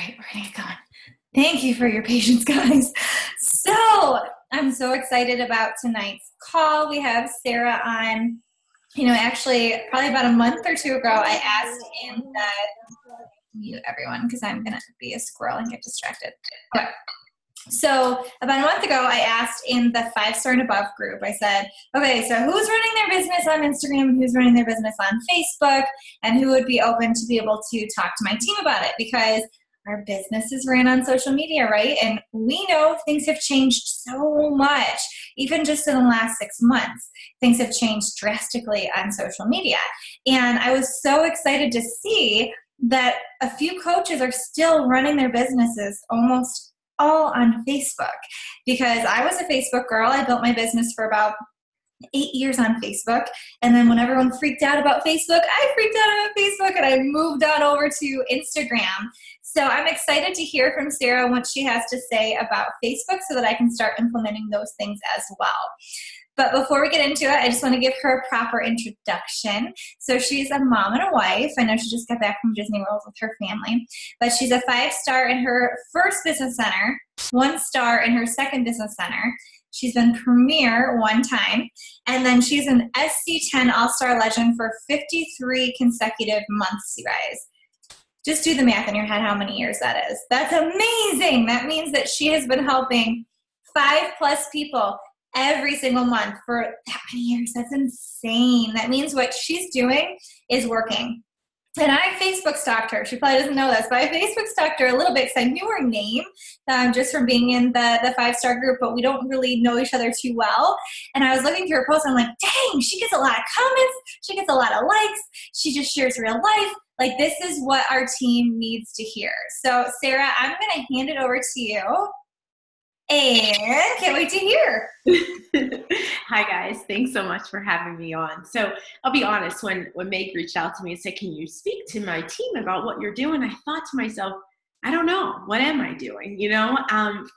right, we're gonna get going. Thank you for your patience, guys. So I'm so excited about tonight's call. We have Sarah on. Actually, probably about a month or two ago, I asked in the mute everyone because I'm gonna be a squirrel and get distracted. Okay. So about a month ago, I asked in the 5-star and above group, I said, okay, so who's running their business on Instagram, who's running their business on Facebook, and who would be open to be able to talk to my team about it? Because our businesses ran on social media, right? And we know things have changed so much, even just in the last 6 months. Things have changed drastically on social media. And I was so excited to see that a few coaches are still running their businesses almost all on Facebook, because I was a Facebook girl. I built my business for about 8 years on Facebook. And then when everyone freaked out about Facebook, I freaked out about Facebook and I moved on over to Instagram. So I'm excited to hear from Sarah what she has to say about Facebook so that I can start implementing those things as well. But before we get into it, I just want to give her a proper introduction. So she's a mom and a wife. I know she just got back from Disney World with her family. But she's a 5-star in her first business center, 1-star in her second business center. She's been premier 1 time. And then she's an SC10 All-Star Legend for 53 consecutive months, you guys. Just do the math in your head how many years that is. That's amazing. That means that she has been helping 5+ people every single month for that many years. That's insane. That means what she's doing is working. And I Facebook stalked her. She probably doesn't know this, but I Facebook stalked her a little bit because I knew her name just from being in the 5-star group, but we don't really know each other too well. And I was looking through her posts, and I'm like, dang, she gets a lot of comments. She gets a lot of likes. She just shares real life. Like, this is what our team needs to hear. So, Sarah, I'm going to hand it over to you. And can't wait to hear. Hi, guys. Thanks so much for having me on. So I'll be honest, when Meg reached out to me and said, can you speak to my team about what you're doing? I thought to myself, I don't know. What am I doing?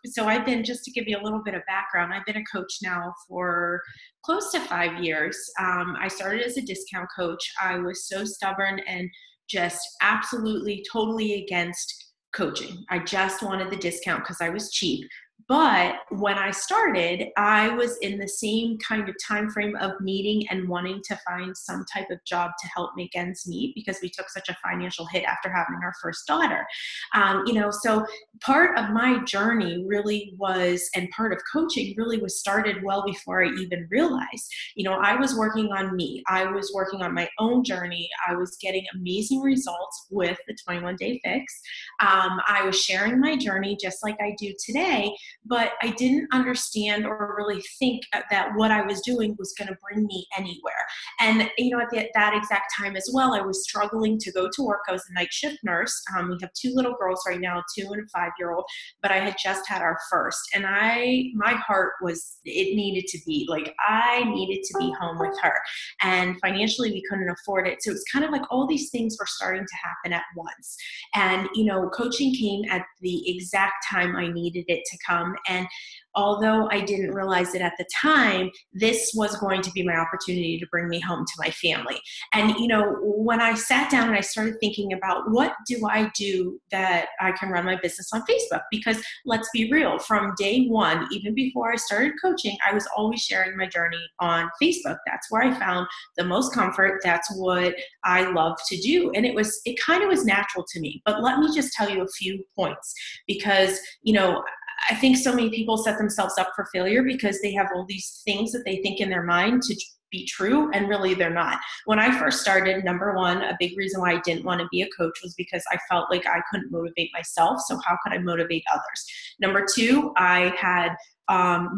So I've been, just to give you a little bit of background, I've been a coach now for close to 5 years. I started as a discount coach. I was so stubborn and just absolutely, totally against coaching. I just wanted the discount because I was cheap. But when I started, I was in the same kind of time frame of needing and wanting to find some type of job to help make ends meet, because we took such a financial hit after having our first daughter. So part of my journey really was, and part of coaching really was started well before I even realized. I was working on me. I was working on my own journey. I was getting amazing results with the 21-day fix. I was sharing my journey just like I do today. But I didn't understand or really think that what I was doing was going to bring me anywhere. And, at that exact time as well, I was struggling to go to work. I was a night shift nurse. We have 2 little girls right now, 2 and a 5-year-old, but I had just had our first. And my heart it needed to be, I needed to be home with her. And financially, we couldn't afford it. So it was kind of like all these things were starting to happen at once. And, coaching came at the exact time I needed it to come. And although I didn't realize it at the time, this was going to be my opportunity to bring me home to my family. And, when I sat down and I started thinking about what do I do that I can run my business on Facebook? Because let's be real, from day one, even before I started coaching, I was always sharing my journey on Facebook. That's where I found the most comfort. That's what I love to do. And it kind of was natural to me. But let me just tell you a few points, because, I think so many people set themselves up for failure because they have all these things that they think in their mind to be true, and really they're not. When I first started, number one, a big reason why I didn't want to be a coach was because I felt like I couldn't motivate myself. So how could I motivate others? Number two, I had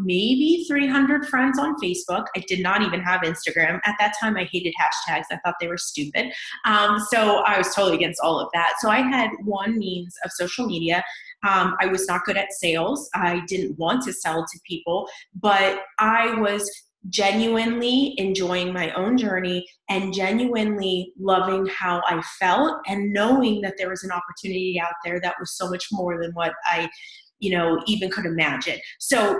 maybe 300 friends on Facebook. I did not even have Instagram. At that time, I hated hashtags. I thought they were stupid. So I was totally against all of that. So I had one means of social media. I was not good at sales. I didn't want to sell to people, but I was genuinely enjoying my own journey and genuinely loving how I felt, and knowing that there was an opportunity out there that was so much more than what I even could imagine. So,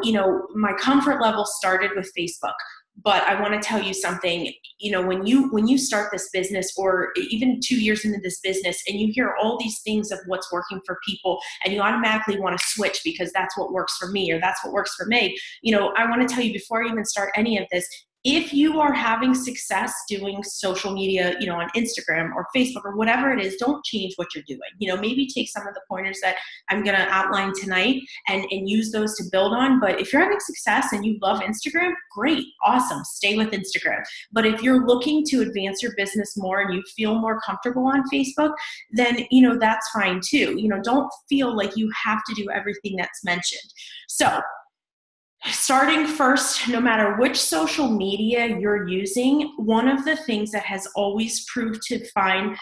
my comfort level started with Facebook. But I want to tell you something, when you start this business, or even 2 years into this business, and you hear all these things of what's working for people, and you automatically want to switch because that's what works for me or that's what works for Meg, I want to tell you, before I even start any of this, if you are having success doing social media, on Instagram or Facebook or whatever it is, don't change what you're doing. Maybe take some of the pointers that I'm going to outline tonight and use those to build on. But if you're having success and you love Instagram, great, awesome, stay with Instagram. But if you're looking to advance your business more and you feel more comfortable on Facebook, then, that's fine too. Don't feel like you have to do everything that's mentioned. So, starting first, no matter which social media you're using, one of the things that has always proved to find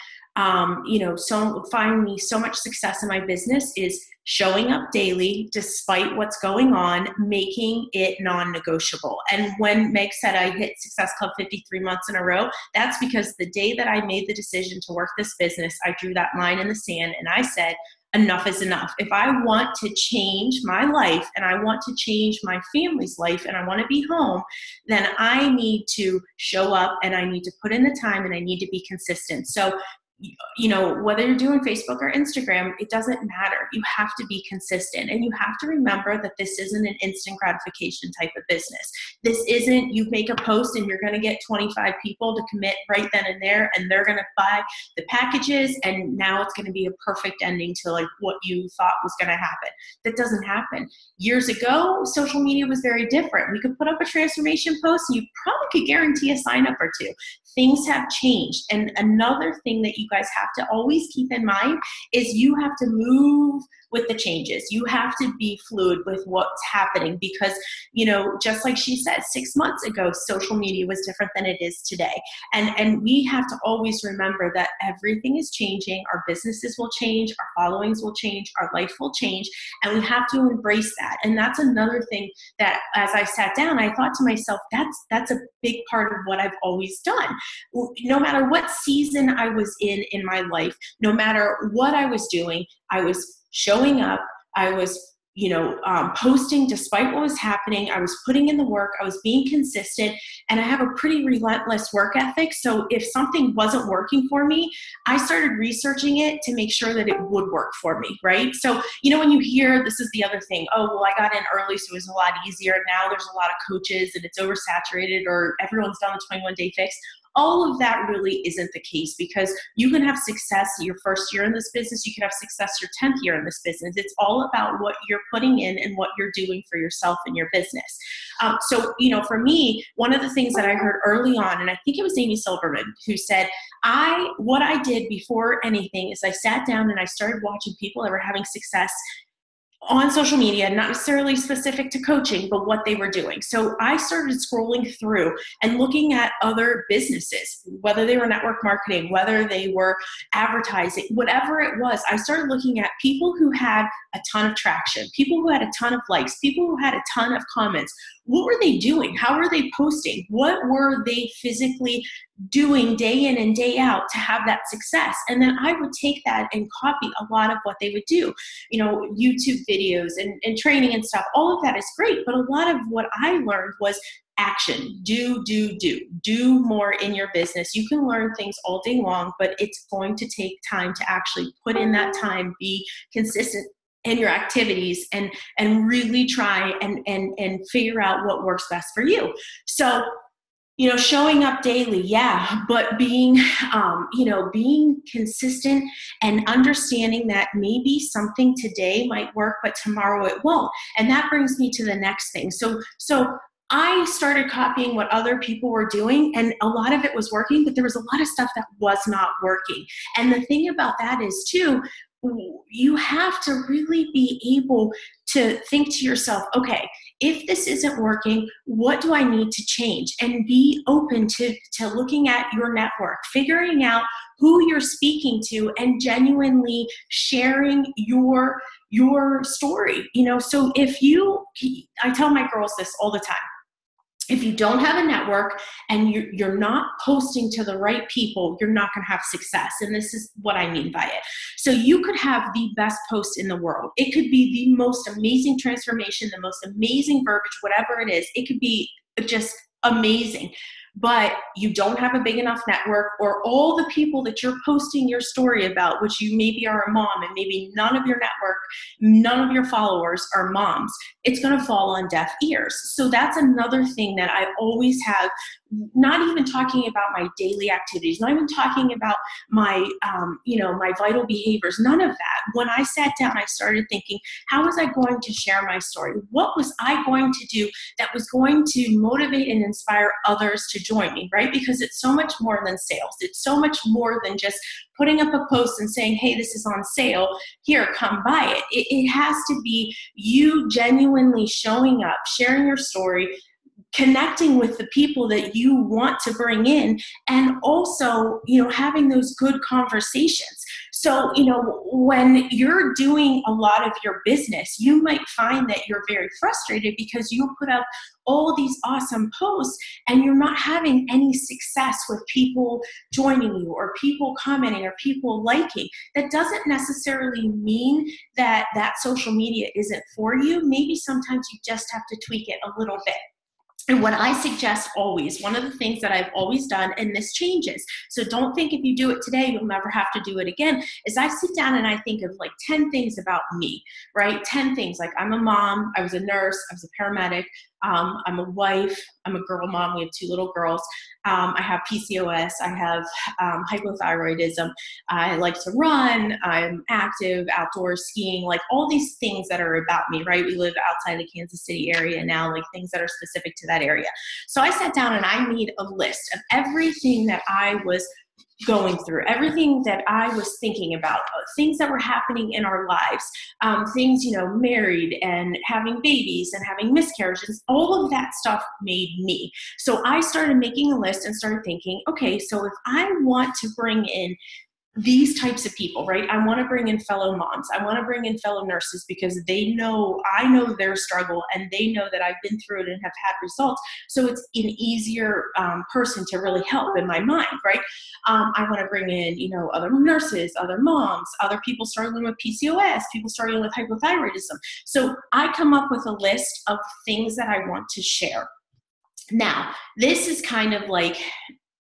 me so much success in my business is showing up daily despite what's going on, making it non-negotiable. And when Meg said I hit Success Club 53 months in a row, that's because the day that I made the decision to work this business, I drew that line in the sand and I said, enough is enough. If I want to change my life and I want to change my family's life and I want to be home, then I need to show up and I need to put in the time and I need to be consistent. So, whether you're doing Facebook or Instagram, it doesn't matter. You have to be consistent, and you have to remember that this isn't an instant gratification type of business. This isn't you make a post and you're going to get 25 people to commit right then and there, and they're going to buy the packages, and now it's going to be a perfect ending to like what you thought was going to happen. That doesn't happen. Years ago, social media was very different. We could put up a transformation post and you probably could guarantee a sign up or two. Things have changed. And another thing that you guys have to always keep in mind is you have to move with the changes. You have to be fluid with what's happening because, just like she said, 6 months ago, social media was different than it is today. And we have to always remember that everything is changing. Our businesses will change, our followings will change, our life will change, and we have to embrace that. And that's another thing that as I sat down, I thought to myself, that's a big part of what I've always done. No matter what season I was in my life, no matter what I was doing, I was showing up, I was, posting despite what was happening. I was putting in the work, I was being consistent, and I have a pretty relentless work ethic. So if something wasn't working for me, I started researching it to make sure that it would work for me, right? So, when you hear, this is the other thing, oh, well, I got in early, so it was a lot easier. Now there's a lot of coaches and it's oversaturated, or everyone's done the 21-day fix. All of that really isn't the case, because you can have success your first year in this business. You can have success your 10th year in this business. It's all about what you're putting in and what you're doing for yourself and your business. So, for me, one of the things that I heard early on, and I think it was Amy Silverman who said, what I did before anything is I sat down and I started watching people that were having success on social media, not necessarily specific to coaching, but what they were doing. So I started scrolling through and looking at other businesses, whether they were network marketing, whether they were advertising, whatever it was. I started looking at people who had a ton of traction, people who had a ton of likes, people who had a ton of comments. What were they doing? How were they posting? What were they physically doing day in and day out to have that success? And then I would take that and copy a lot of what they would do. YouTube videos and training and stuff. All of that is great. But a lot of what I learned was action. Do more in your business. You can learn things all day long, but it's going to take time to actually put in that time, be consistent in your activities, and really try and figure out what works best for you. So, showing up daily, yeah, but being consistent and understanding that maybe something today might work, but tomorrow it won't. And that brings me to the next thing. So I started copying what other people were doing, and a lot of it was working, but there was a lot of stuff that was not working. And the thing about that is too, you have to really be able to think to yourself, okay, if this isn't working, what do I need to change? And be open to looking at your network, figuring out who you're speaking to, and genuinely sharing your story. So I tell my girls this all the time. If you don't have a network and you're not posting to the right people, you're not going to have success. And this is what I mean by it. So you could have the best post in the world. It could be the most amazing transformation, the most amazing verbiage, whatever it is. It could be just amazing. But you don't have a big enough network, or all the people that you're posting your story about, which you maybe are a mom and maybe none of your network, none of your followers are moms, it's going to fall on deaf ears. So that's another thing that I always have, not even talking about my daily activities, not even talking about my, my vital behaviors, none of that. When I sat down, I started thinking, how was I going to share my story? What was I going to do that was going to motivate and inspire others to join me, right? Because it's so much more than sales. It's so much more than just putting up a post and saying, hey, this is on sale, here, come buy it. It has to be you genuinely showing up, sharing your story, connecting with the people that you want to bring in, and also, having those good conversations. So, when you're doing a lot of your business, you might find that you're very frustrated because you put up all these awesome posts and you're not having any success with people joining you or people commenting or people liking. That doesn't necessarily mean that social media isn't for you. Maybe sometimes you just have to tweak it a little bit. And what I suggest always, one of the things that I've always done, and this changes, so don't think if you do it today, you'll never have to do it again, is I sit down and I think of like 10 things about me, right? 10 things, like I'm a mom, I was a nurse, I was a paramedic, I'm a wife, I'm a girl mom, we have 2 little girls, I have PCOS, I have hypothyroidism, I like to run, I'm active, outdoor skiing, like all these things that are about me, right? We live outside the Kansas City area now, like things that are specific to that area. So I sat down and I made a list of everything that I was going through, everything that I was thinking about, things that were happening in our lives, things, married and having babies and having miscarriages, all of that stuff made me. So I started making a list and started thinking, okay, so if I want to bring in these types of people, right? I want to bring in fellow moms. I want to bring in fellow nurses because I know their struggle and they know that I've been through it and have had results. So it's an easier person to really help in my mind, right? I want to bring in, other nurses, other moms, other people struggling with PCOS, people struggling with hypothyroidism. So I come up with a list of things that I want to share. Now, this is kind of like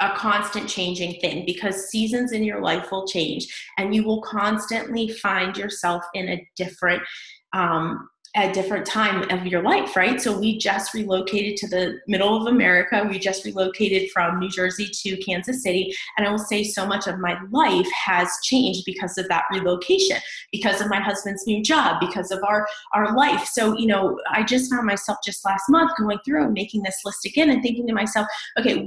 a constant changing thing because seasons in your life will change and you will constantly find yourself in a different time of your life, right? So we just relocated to the middle of America. We just relocated from New Jersey to Kansas City. And I will say so much of my life has changed because of that relocation, because of my husband's new job, because of our life. So, I just found myself just last month going through and making this list again and thinking to myself, okay,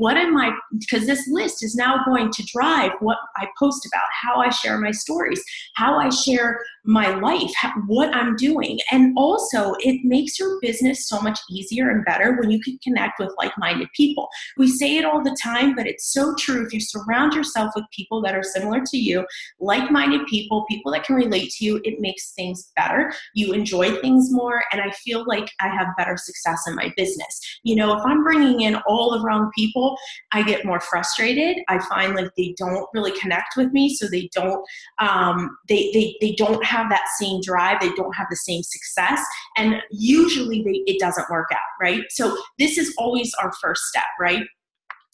because this list is now going to drive what I post about, how I share my stories, how I share my life, what I'm doing. And also it makes your business so much easier and better when you can connect with like-minded people. We say it all the time, but it's so true. If you surround yourself with people that are similar to you, like-minded people that can relate to you, it makes things better. You enjoy things more. And I feel like I have better success in my business. If I'm bringing in all the wrong people, I get more frustrated. I find like they don't really connect with me. So they don't, they don't have that same drive. They don't have the same success. And usually it doesn't work out, right? So this is always our first step, right?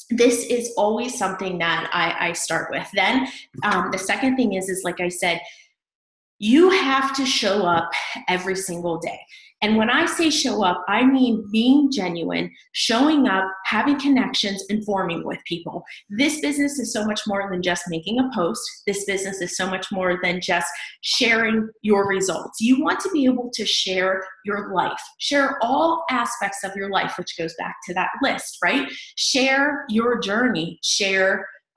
This is always something that I start with. Then the second thing is like I said, you have to show up every single day. And when I say show up, I mean being genuine, showing up, having connections, informing with people. This business is so much more than just making a post. This business is so much more than just sharing your results. You want to be able to share your life, share all aspects of your life, which goes back to that list, right? Share your journey,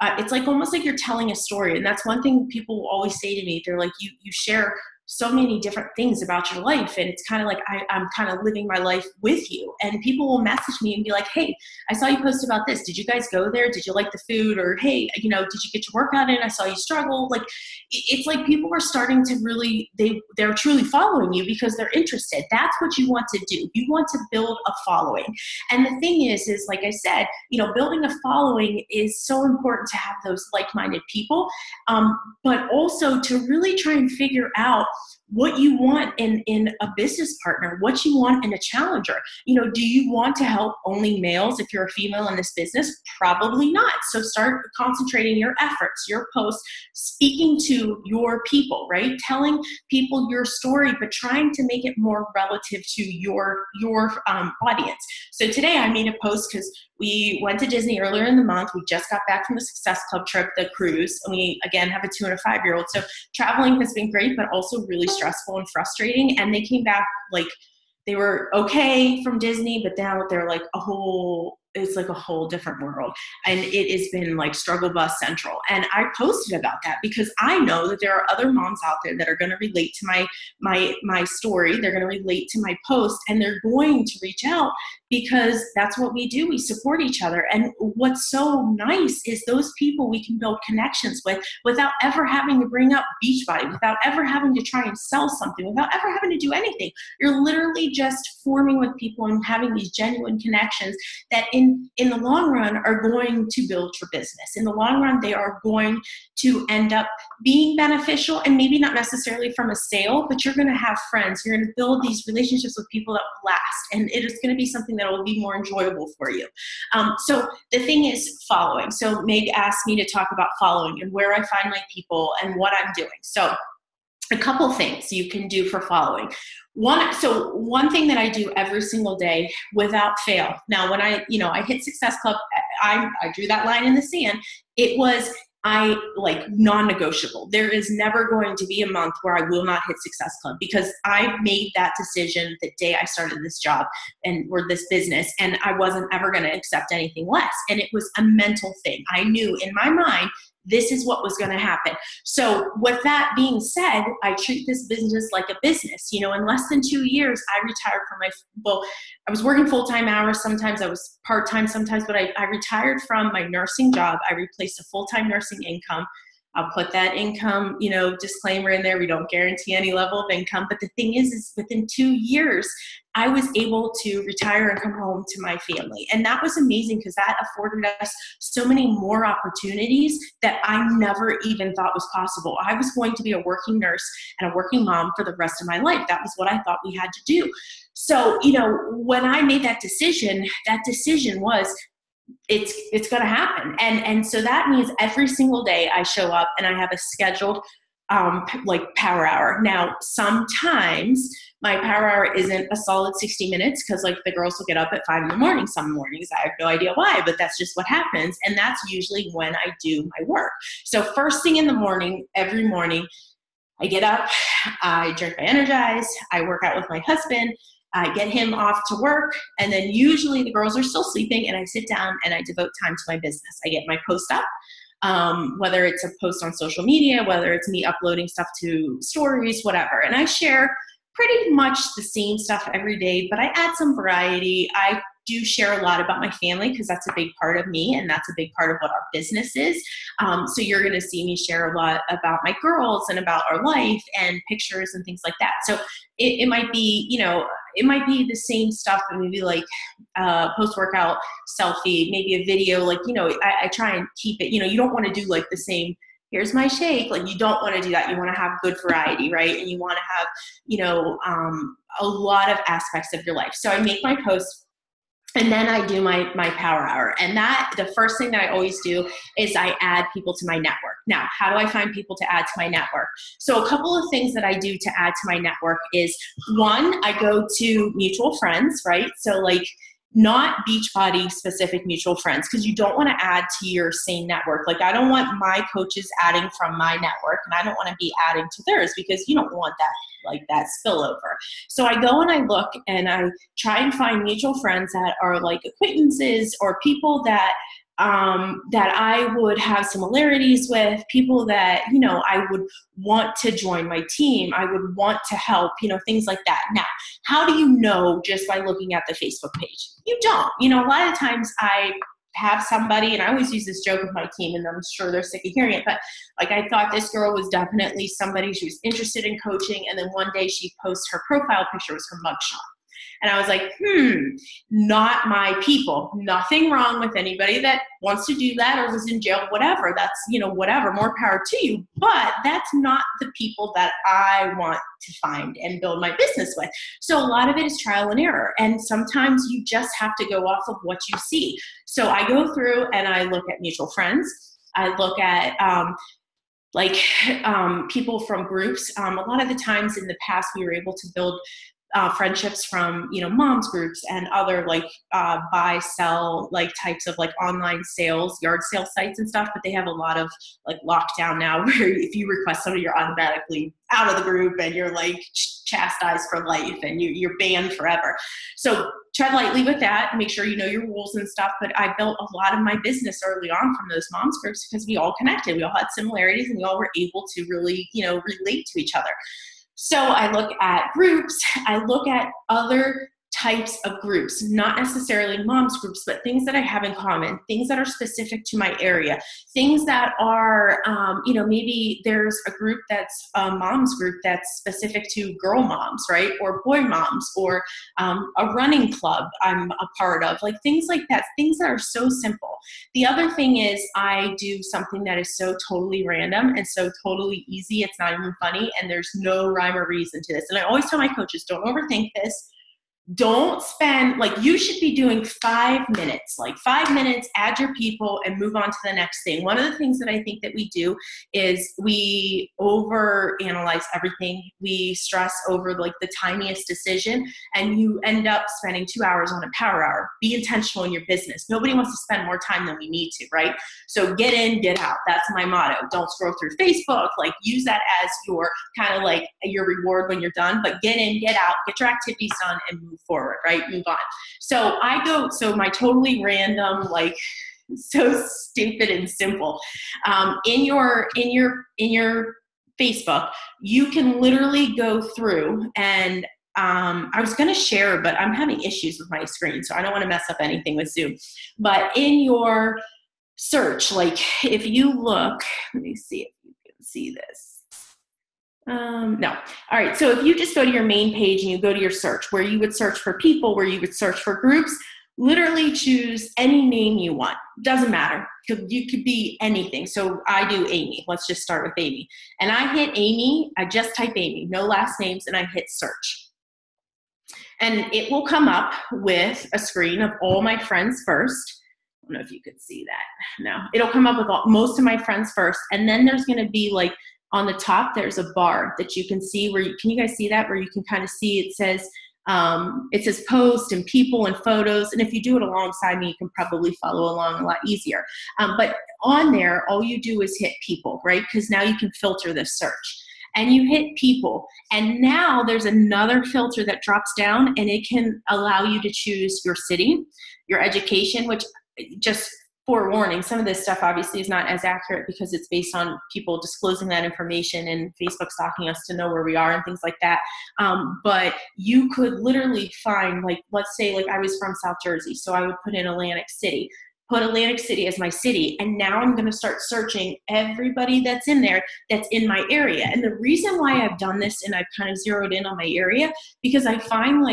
it's like almost like you're telling a story. And that's one thing people will always say to me. They're like, you share so many different things about your life. And it's kind of like, I'm kind of living my life with you. And people will message me and be like, hey, I saw you post about this. Did you guys go there? Did you like the food? Or, hey, did you get your workout in? I saw you struggle. Like, it's like people are starting to really, they're truly following you because they're interested. That's what you want to do. You want to build a following. And the thing is like I said, building a following is so important to have those like-minded people, but also to really try and figure out what you want in a business partner, what you want in a challenger. Do you want to help only males if you're a female in this business? Probably not. So start concentrating your efforts, your posts, speaking to your people, right? Telling people your story, but trying to make it more relative to your audience. So today I made a post because we went to Disney earlier in the month. We just got back from the Success Club trip, the cruise, and we, again, have a 2 and a 5-year-old. So traveling has been great, but also really stressful and frustrating. And they came back like they were okay from Disney, but now they're like it's like a whole different world. And it has been like struggle bus central. And I posted about that because I know that there are other moms out there that are going to relate to my story. They're going to relate to my post, and they're going to reach out because that's what we do. We support each other. And what's so nice is those people we can build connections with without ever having to bring up Beachbody, without ever having to try and sell something, without ever having to do anything. You're literally just forming with people and having these genuine connections that in the long run are going to build your business. In the long run, they are going to end up being beneficial, and maybe not necessarily from a sale, but you're going to have friends. You're going to build these relationships with people that will last, and it is going to be something that will be more enjoyable for you. So the thing is following. So Meg asked me to talk about following and where I find my people and what I'm doing. So a couple things you can do for following. One thing that I do every single day without fail. Now, when I hit Success Club, I drew that line in the sand. It was non-negotiable. There is never going to be a month where I will not hit Success Club because I made that decision the day I started this job or this business, and I wasn't ever going to accept anything less. And it was a mental thing. I knew in my mind, this is what was going to happen. So with that being said, I treat this business like a business. In less than 2 years, I retired from I was working full-time hours. Sometimes I was part-time sometimes, but I retired from my nursing job. I replaced a full-time nursing income. I'll put that income, disclaimer in there. We don't guarantee any level of income. But the thing is within 2 years, I was able to retire and come home to my family. And that was amazing because that afforded us so many more opportunities that I never even thought was possible. I was going to be a working nurse and a working mom for the rest of my life. That was what I thought we had to do. So, when I made that decision was, it's going to happen. And so that means every single day I show up and I have a scheduled power hour. Now, sometimes my power hour isn't a solid 60 minutes because the girls will get up at 5 a.m. some mornings. I have no idea why, but that's just what happens. And that's usually when I do my work. So first thing in the morning, every morning, I get up, I drink my Energize, I work out with my husband, I get him off to work, and then usually the girls are still sleeping, and I sit down and I devote time to my business. I get my post up, whether it's a post on social media, whether it's me uploading stuff to stories, whatever. And I share pretty much the same stuff every day, but I add some variety. I do share a lot about my family because that's a big part of me and that's a big part of what our business is. So you're going to see me share a lot about my girls and about our life and pictures and things like that. So it might be, it might be the same stuff, but maybe post-workout selfie, maybe a video, I try and keep it, you don't want to do the same, here's my shake. You don't want to do that. You want to have good variety, right? And you want to have, a lot of aspects of your life. So I make my posts. And then I do my power hour. And the first thing that I always do is I add people to my network. Now, how do I find people to add to my network? So a couple of things that I do to add to my network is, one, I go to mutual friends, right? So not Beachbody specific mutual friends, because you don't want to add to your same network. I don't want my coaches adding from my network, and I don't want to be adding to theirs because you don't want that spillover. So I go and I look and I try and find mutual friends that are acquaintances or people that I would have similarities with, people that, I would want to join my team. I would want to help, things like that. Now, how do you know just by looking at the Facebook page? You don't. A lot of times I have somebody, and I always use this joke with my team, and I'm sure they're sick of hearing it, but I thought this girl was definitely somebody, she was interested in coaching, and then one day she posts her profile picture was her mugshot. And I was like, not my people. Nothing wrong with anybody that wants to do that or was in jail, whatever. That's, whatever, more power to you. But that's not the people that I want to find and build my business with. So a lot of it is trial and error. And sometimes you just have to go off of what you see. So I go through and I look at mutual friends. I look at people from groups. A lot of the times in the past, we were able to build friendships from, moms groups and other buy, sell, types of online sales, yard sale sites and stuff. But they have a lot of lockdown now where if you request somebody, you're automatically out of the group and you're chastised for life and you're banned forever. So tread lightly with that, make sure you know your rules and stuff. But I built a lot of my business early on from those moms groups because we all connected. We all had similarities and we all were able to really, relate to each other. So I look at groups, I look at other types of groups, not necessarily moms groups, but things that I have in common, things that are specific to my area, things that are, maybe there's a group that's a moms group that's specific to girl moms, right? Or boy moms, or a running club I'm a part of, things like that, things that are so simple. The other thing is I do something that is so totally random and so totally easy. It's not even funny. And there's no rhyme or reason to this. And I always tell my coaches, don't overthink this. Don't spend, you should be doing 5 minutes, 5 minutes, add your people and move on to the next thing. One of the things that I think that we do is we overanalyze everything. We stress over the tiniest decision and you end up spending 2 hours on a power hour. Be intentional in your business. Nobody wants to spend more time than we need to, right? So get in, get out. That's my motto. Don't scroll through Facebook. Use that as your kind of your reward when you're done, but get in, get out, get your activities done and move forward, right? Move on. So my totally random, so stupid and simple. In your Facebook, you can literally go through and I was going to share, but I'm having issues with my screen, so I don't want to mess up anything with Zoom. But in your search, if you look, let me see if you can see this. No. All right. So if you just go to your main page and you go to your search, where you would search for people, where you would search for groups, literally choose any name you want. Doesn't matter. You could be anything. So I do Amy. Let's just start with Amy. And I hit Amy. I just type Amy, no last names, and I hit search. And it will come up with a screen of all my friends first. I don't know if you could see that. No. It'll come up with most of my friends first. And then there's going to be on the top, there's a bar that you can see can you guys see that? Where you can kind of see, it says post and people and photos. And if you do it alongside me, you can probably follow along a lot easier. But on there, all you do is hit people, right? Because now you can filter this search. And you hit people. And now there's another filter that drops down and it can allow you to choose your city, your education, which just forewarning, some of this stuff obviously is not as accurate because it's based on people disclosing that information and Facebook stalking us to know where we are and things like that. But you could literally find, let's say I was from South Jersey, so I would put in Atlantic City, put Atlantic City as my city, and now I'm going to start searching everybody that's in there that's in my area. And the reason why I've done this and I've kind of zeroed in on my area, because I find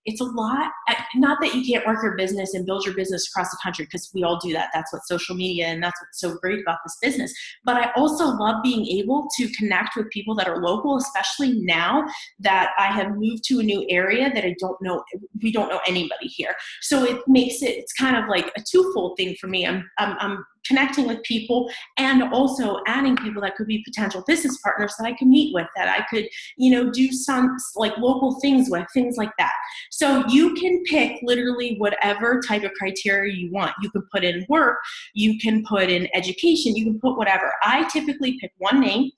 it's a lot, not that you can't work your business and build your business across the country, because we all do that. That's what social media, and that's what's so great about this business. But I also love being able to connect with people that are local, especially now that I have moved to a new area that we don't know anybody here. So it makes it's kind of a twofold thing for me. I'm connecting with people and also adding people that could be potential business partners that I could meet with, that I could, do some local things with, things like that. So you can pick literally whatever type of criteria you want. You can put in work, you can put in education, you can put whatever. I typically pick one name,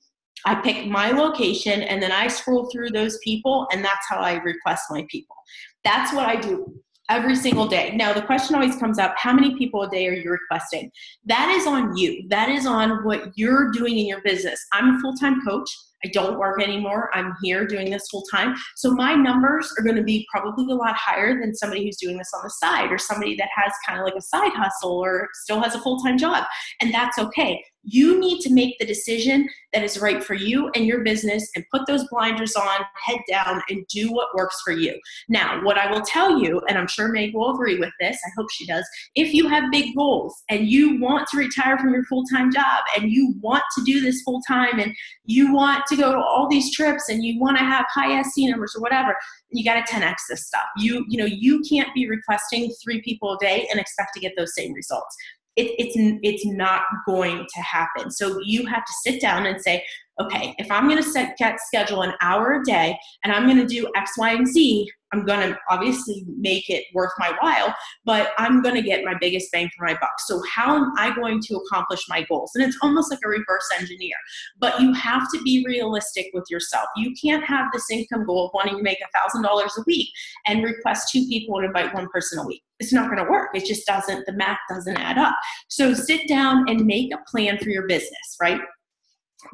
I pick my location, and then I scroll through those people, and that's how I request my people. That's what I do every single day. Now, the question always comes up, how many people a day are you requesting? That is on you. That is on what you're doing in your business. I'm a full-time coach. I don't work anymore. I'm here doing this full time. So my numbers are going to be probably a lot higher than somebody who's doing this on the side, or somebody that has kind of a side hustle or still has a full-time job. And that's okay. You need to make the decision that is right for you and your business and put those blinders on, head down, and do what works for you. Now, what I will tell you, and I'm sure Meg will agree with this, I hope she does, if you have big goals and you want to retire from your full-time job and you want to do this full-time and you want to go to all these trips and you want to have high SC numbers or whatever, you got to 10x this stuff. You can't be requesting 3 people a day and expect to get those same results. It's not going to happen. So you have to sit down and say, okay, if I'm going to schedule an hour a day and I'm going to do X, Y, and Z, I'm going to obviously make it worth my while, but I'm going to get my biggest bang for my buck. So how am I going to accomplish my goals? And it's almost like a reverse engineer, but you have to be realistic with yourself. You can't have this income goal of wanting to make $1,000 a week and request 2 people and invite 1 person a week. It's not going to work. It just doesn't, the math doesn't add up. So sit down and make a plan for your business, right?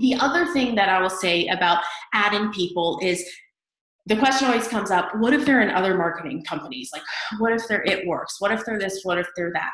The other thing that I will say about adding people is the question always comes up, what if they're in other marketing companies? Like, what if they're It Works? What if they're this? What if they're that?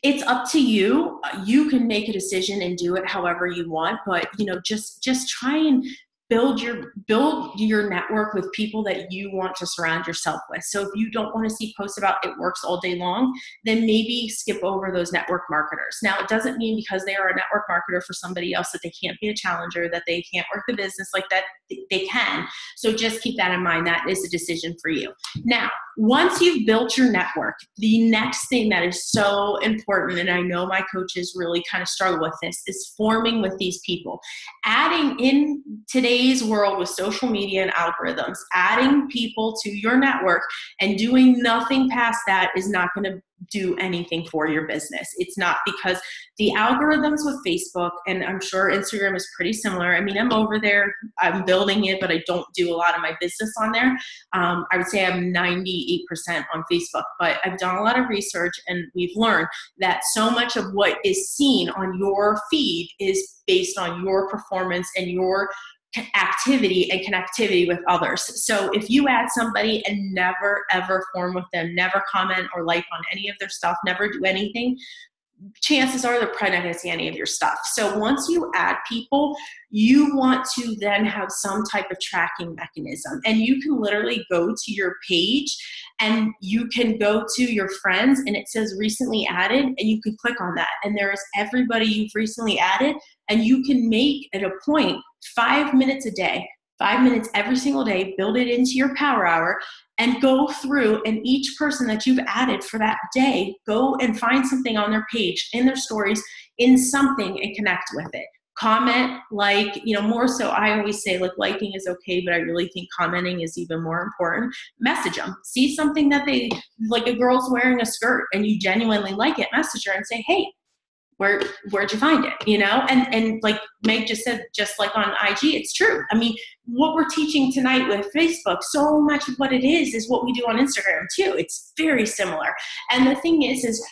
It's up to you. You can make a decision and do it however you want, but just try and build your network with people that you want to surround yourself with. So if you don't want to see posts about It Works all day long, then maybe skip over those network marketers. Now, it doesn't mean because they are a network marketer for somebody else that they can't be a challenger, that they can't work the business like that. They can. So just keep that in mind. That is a decision for you. Now, once you've built your network, the next thing that is so important, and I know my coaches really kind of struggle with this, is forming with these people. Adding in today's world with social media and algorithms, adding people to your network and doing nothing past that is not going to do anything for your business. It's not, because the algorithms with Facebook, and I'm sure Instagram is pretty similar. I mean, I'm over there, I'm building it, but I don't do a lot of my business on there. I would say I'm 98% on Facebook, but I've done a lot of research and we've learned that so much of what is seen on your feed is based on your performance and your activity and connectivity with others. So if you add somebody and never ever form with them, never comment or like on any of their stuff, never do anything, chances are they're probably not going to see any of your stuff. So once you add people, you want to then have some type of tracking mechanism. And you can literally go to your page and you can go to your friends and it says recently added, and you can click on that. And there's everybody you've recently added, and you can make it a point 5 minutes a day, 5 minutes every single day, build it into your power hour, and go through, and each person that you've added for that day, go and find something on their page, in their stories, in something, and connect with it. Comment, like, more so I always say, like, liking is okay, but I really think commenting is even more important. Message them. See something that they, like a girl's wearing a skirt and you genuinely like it, message her and say, hey, where'd you find it? And like Meg just said, just like on IG, it's true. I mean, what we're teaching tonight with Facebook, so much of what it is what we do on Instagram too. It's very similar. And the thing is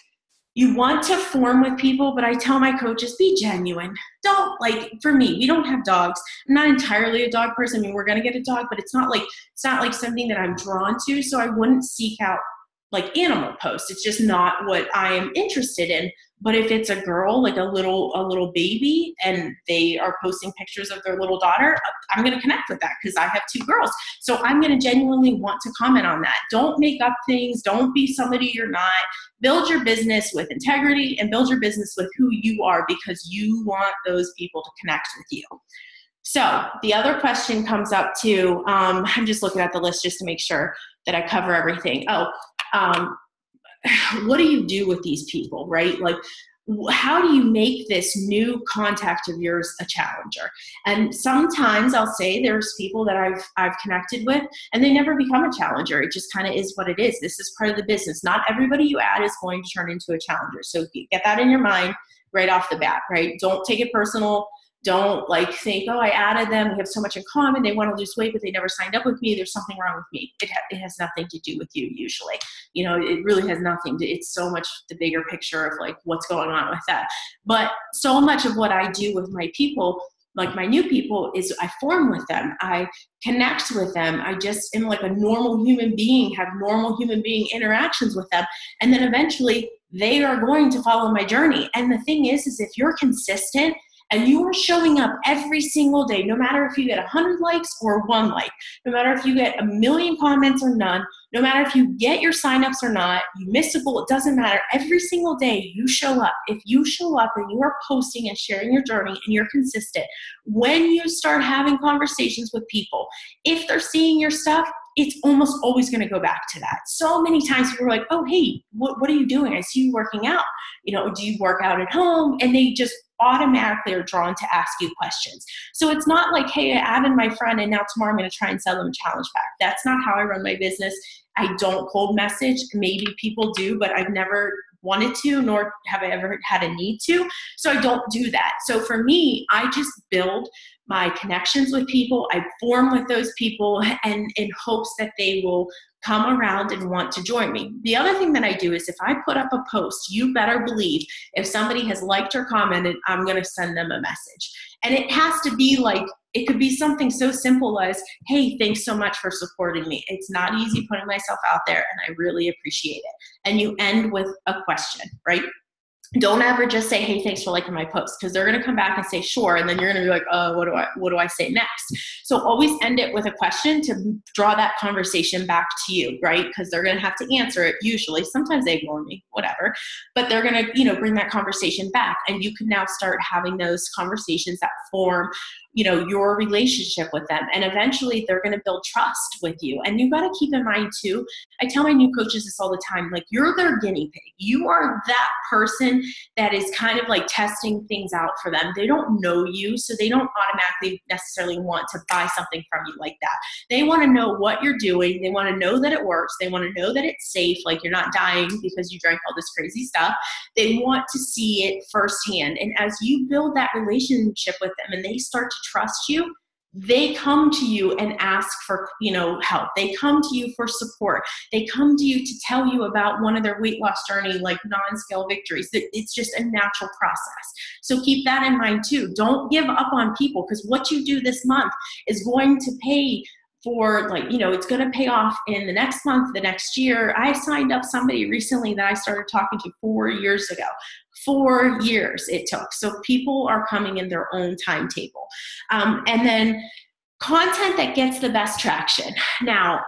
you want to form with people, but I tell my coaches, be genuine. Don't, like, for me, we don't have dogs. I'm not entirely a dog person. I mean, we're going to get a dog, but it's not like something that I'm drawn to. So I wouldn't seek out like animal posts. It's just not what I am interested in. But if it's a girl, like a little baby, and they are posting pictures of their little daughter, I'm going to connect with that because I have 2 girls. So I'm going to genuinely want to comment on that. Don't make up things. Don't be somebody you're not. Build your business with integrity and build your business with who you are, because you want those people to connect with you. So the other question comes up too. I'm just looking at the list just to make sure that I cover everything. What do you do with these people, right? Like, how do you make this new contact of yours a challenger? And sometimes I'll say there's people that I've connected with and they never become a challenger. It just kind of is what it is. This is part of the business. Not everybody you add is going to turn into a challenger. So get that in your mind right off the bat, right? Don't take it personal. Don't like think, oh, I added them, we have so much in common, they want to lose weight, but they never signed up with me, there's something wrong with me. It has nothing to do with you usually. It really has nothing to, it's so much the bigger picture of like what's going on with that. But so much of what I do with my people, like my new people, is I form with them, I connect with them, I just am like a normal human being, have normal human being interactions with them, and then eventually they are going to follow my journey. And the thing is if you're consistent and you are showing up every single day, no matter if you get 100 likes or 1 like, no matter if you get a million comments or none, no matter if you get your signups or not, you miss a goal, it doesn't matter. Every single day you show up. If you show up and you are posting and sharing your journey and you're consistent, when you start having conversations with people, if they're seeing your stuff, it's almost always going to go back to that. So many times people are like, oh, hey, what are you doing? I see you working out. Do you work out at home? And they just automatically are drawn to ask you questions. So it's not like, hey, I added my friend and now tomorrow I'm going to try and sell them a challenge pack. That's not how I run my business. I don't cold message. Maybe people do, but I've never wanted to, nor have I ever had a need to. So I don't do that. So for me, I just build my connections with people. I form with those people and in hopes that they will come around and want to join me. The other thing that I do is if I put up a post, you better believe if somebody has liked or commented, I'm going to send them a message. And it has to be like, it could be something so simple as, hey, thanks so much for supporting me. It's not easy putting myself out there and I really appreciate it. And you end with a question, right? Don't ever just say, hey, thanks for liking my post, because they're going to come back and say, sure. And then you're going to be like, what do I say next? So always end it with a question to draw that conversation back to you, right? Because they're going to have to answer it usually. Sometimes they ignore me, whatever, but they're going to, bring that conversation back. And you can now start having those conversations that form, your relationship with them. And eventually they're going to build trust with you. And you got to keep in mind too, I tell my new coaches this all the time, like you're their guinea pig. You are that person that is kind of like testing things out for them. They don't know you, so they don't automatically necessarily want to buy something from you like that. They want to know what you're doing. They want to know that it works. They want to know that it's safe, like you're not dying because you drank all this crazy stuff. They want to see it firsthand. And as you build that relationship with them and they start to trust you, they come to you and ask for, help. They come to you for support. They come to you to tell you about one of their weight loss journey, like non-scale victories. It's just a natural process. So keep that in mind too. Don't give up on people, because what you do this month is going to pay for, it's going to pay off in the next month, the next year. I signed up somebody recently that I started talking to 4 years ago. 4 years it took. So people are coming in their own timetable. And then content that gets the best traction. Now,